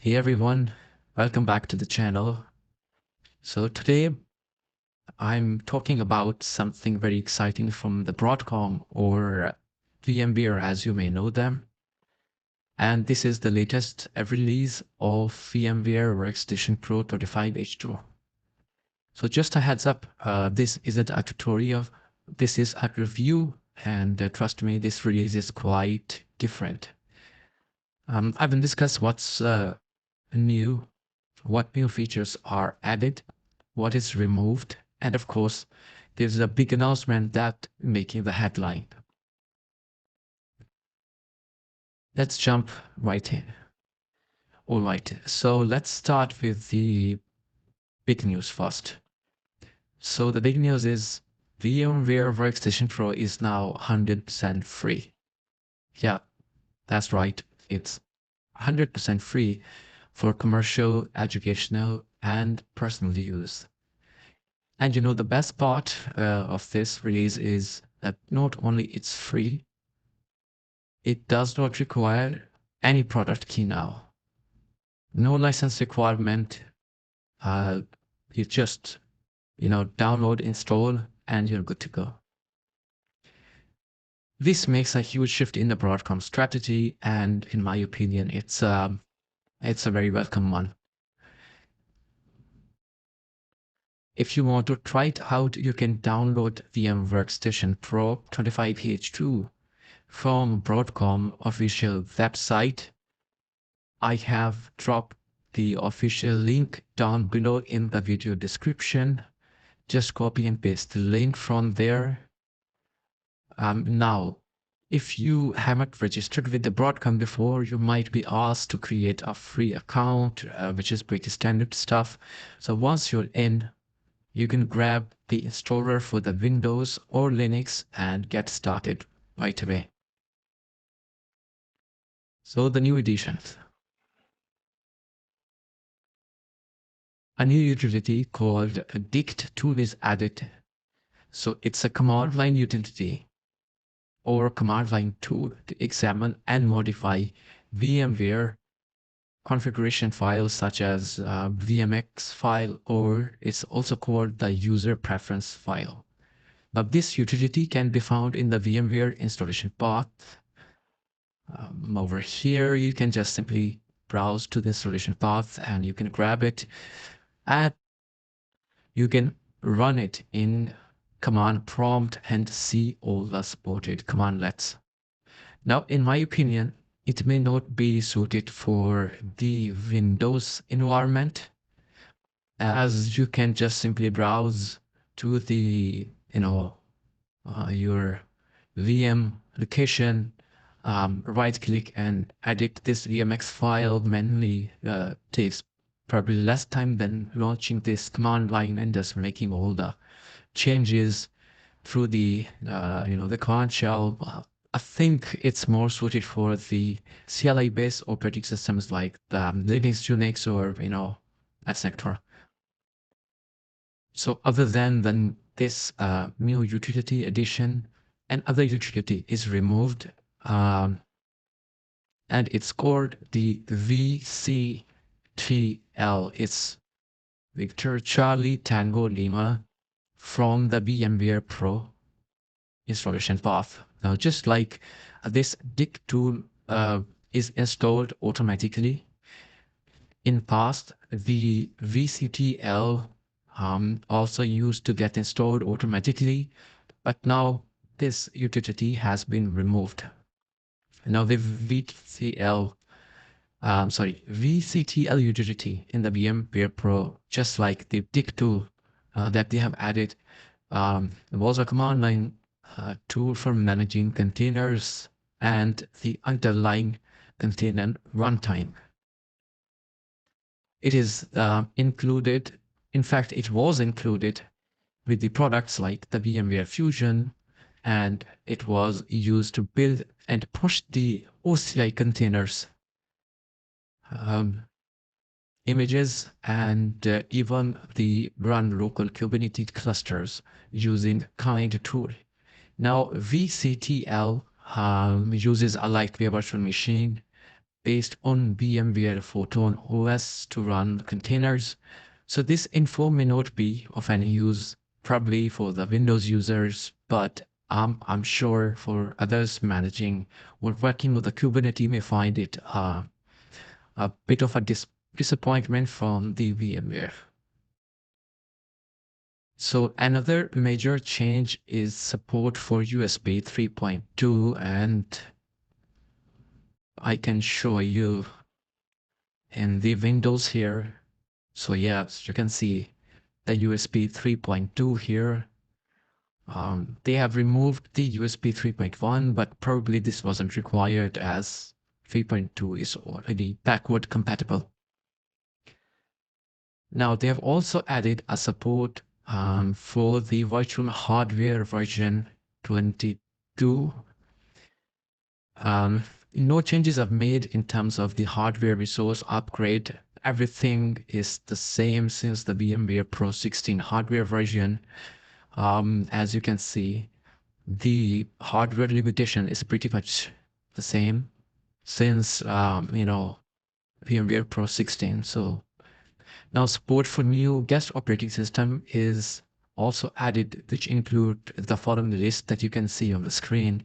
Hey everyone, welcome back to the channel. So today I'm talking about something very exciting from the Broadcom or VMware as you may know them. And this is the latest release of VMware Workstation Pro 25H2. So just a heads up, this isn't a tutorial, this is a review, and trust me, this release is quite different. I will discuss what's new, what new features are added, what is removed, and of course, there's a big announcement that making the headline. Let's jump right in. All right, so let's start with the big news first. So the big news is VMware Workstation Pro is now 100% free. Yeah, that's right. It's 100% free for commercial, educational, and personal use. And you know, the best part of this release is that not only it's free, it does not require any product key now. No license requirement. You just, download, install, and you're good to go. This makes a huge shift in the Broadcom strategy, and in my opinion, it's a very welcome one. If you want to try it out, you can download VMware Workstation Pro 25H2 from Broadcom official website. I have dropped the official link down below in the video description. Just copy and paste the link from there. Now, if you haven't registered with the Broadcom before, you might be asked to create a free account, which is pretty standard stuff. So once you're in, you can grab the installer for the Windows or Linux and get started right away. So the new editions. A new utility called DictTool is added. So it's a command line utility or command line tool to examine and modify VMware configuration files such as VMX file, or it's also called the user preference file. Now this utility can be found in the VMware installation path. Over here, you can just simply browse to the installation path and you can grab it and you can run it in command prompt and see all the supported commandlets. Now, in my opinion, it may not be suited for the Windows environment, as you can just simply browse to the, your VM location, right click and edit this VMX file manually. Takes probably less time than launching this command line and just making all the changes through the the command shell. I think it's more suited for the CLI based operating systems like the Linux, Unix, or etc. So other than this new utility addition, another utility is removed, and it's called the VCTL. It's Victor Charlie Tango Lima from the VMware Pro installation path. Now, just like this DictTool is installed automatically, in past, the VCTL also used to get installed automatically, but now this utility has been removed. Now the VCTL utility in the VMware Pro, just like the DictTool that they have added, was a command line tool for managing containers and the underlying container runtime. It is included, in fact, it was included with the products like the VMware Fusion, and it was used to build and push the OCI containers, images, and even the run local Kubernetes clusters using kind tool. Now, VCTL uses a lightweight virtual machine based on VMware Photon OS to run containers. So this info may not be of any use probably for the Windows users, but I'm sure for others managing or working with the Kubernetes may find it a bit of a disappointment from the VMware. So another major change is support for USB 3.2, and I can show you in the Windows here. So yes, you can see the USB 3.2 here. They have removed the USB 3.1, but probably this wasn't required as 3.2 is already backward compatible. Now they have also added a support for the virtual hardware version 22. No changes are made in terms of the hardware resource upgrade. Everything is the same since the VMware Pro 16 hardware version. As you can see, the hardware limitation is pretty much the same since VMware Pro 16. So now support for new guest operating system is also added, which include the following list that you can see on the screen.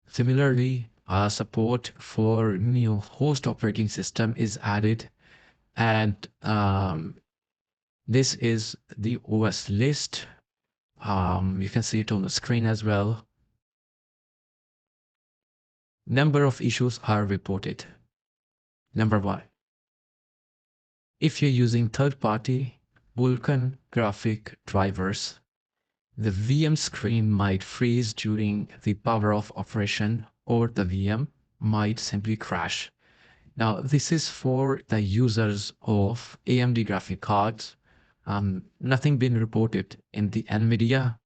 Similarly, support for new host operating system is added, and this is the OS list. You can see it on the screen as well. Number of issues are reported. Number 1. If you're using third-party Vulkan graphic drivers, the VM screen might freeze during the power off operation, or the VM might simply crash. Now, this is for the users of AMD graphic cards. Nothing been reported in the NVIDIA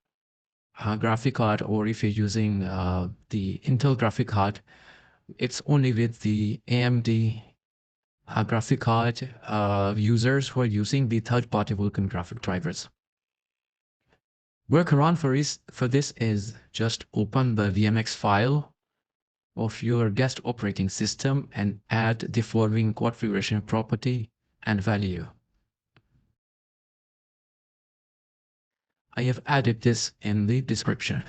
graphic card, or if you're using the Intel graphic card, it's only with the AMD graphic card users who are using the third-party Vulkan graphic drivers. Workaround for this is just open the VMX file of your guest operating system and add the following configuration property and value. I have added this in the description.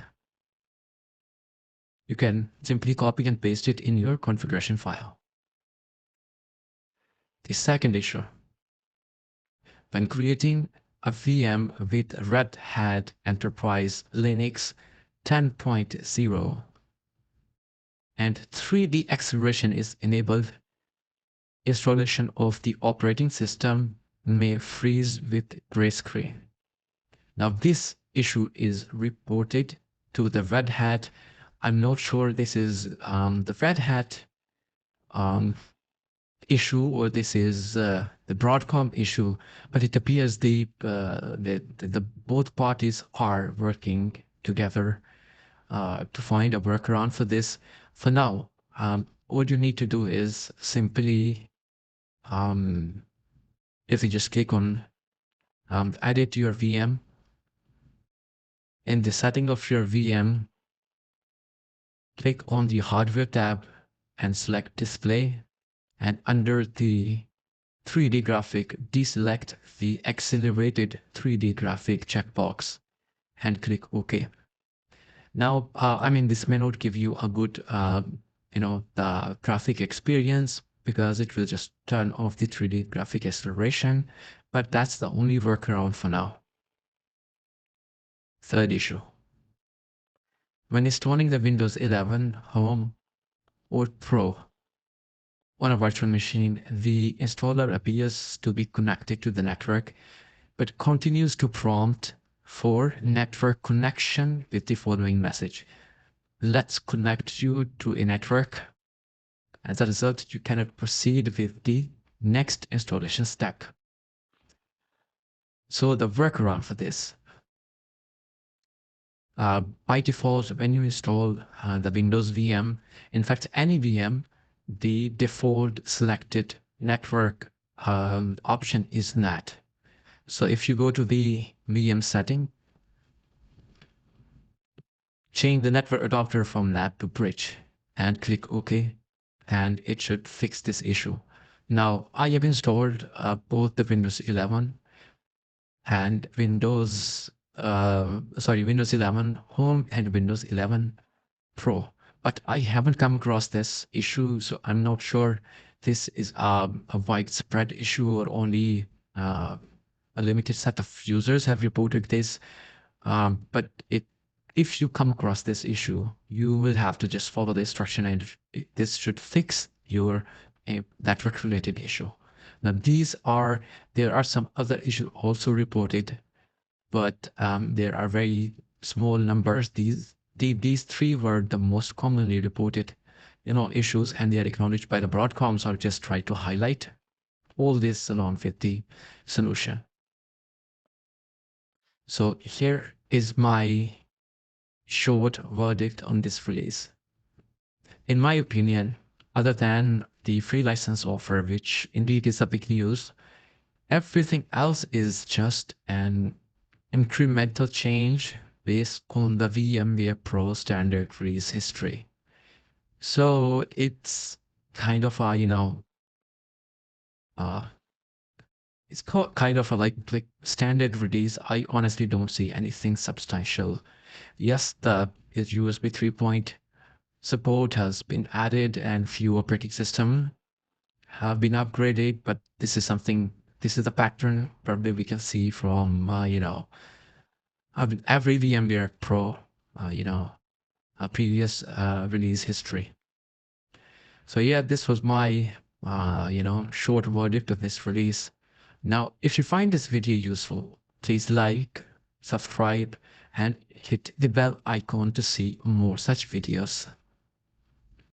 You can simply copy and paste it in your configuration file. The second issue. When creating a VM with Red Hat Enterprise Linux 10.0 and 3D acceleration is enabled, installation of the operating system may freeze with gray screen. Now this issue is reported to the Red Hat. I'm not sure this is the Red Hat issue or this is the Broadcom issue, but it appears the both parties are working together to find a workaround for this. For now, what you need to do is simply, if you just click on add it to your VM, in the setting of your VM, click on the hardware tab and select display, and under the 3D graphic, deselect the accelerated 3D graphic checkbox and click OK. Now, this may not give you a good, the graphic experience because it will just turn off the 3D graphic acceleration, but that's the only workaround for now. Third issue. When installing the Windows 11 Home or Pro on a virtual machine, the installer appears to be connected to the network, but continues to prompt for network connection with the following message. Let's connect you to a network. As a result, you cannot proceed with the next installation step. So the workaround for this, by default, when you install the Windows VM, in fact, any VM, the default selected network option is NAT. So if you go to the VM setting, change the network adapter from NAT to bridge and click OK, and it should fix this issue. Now, I have installed both the Windows 11 and Windows 11 Home and Windows 11 Pro, but I haven't come across this issue, so I'm not sure this is a widespread issue or only a limited set of users have reported this. But if you come across this issue, you will have to just follow the instruction, and this should fix your network related issue. Now, there are some other issues also reported, but there are very small numbers. These three were the most commonly reported, issues, and they are acknowledged by the Broadcom. So I'll just try to highlight all this along with the solution. So here is my short verdict on this release. In my opinion, other than the free license offer, which indeed is a big news, everything else is just an incremental change based on the VMware Pro standard release history. So it's kind of a, it's kind of a like standard release. I honestly don't see anything substantial. Yes, the USB 3 support has been added and few operating systems have been upgraded, but this is a pattern probably we can see from, every VMware Pro, previous release history. So yeah, this was my, short verdict of this release. Now, if you find this video useful, please like, subscribe, and hit the bell icon to see more such videos.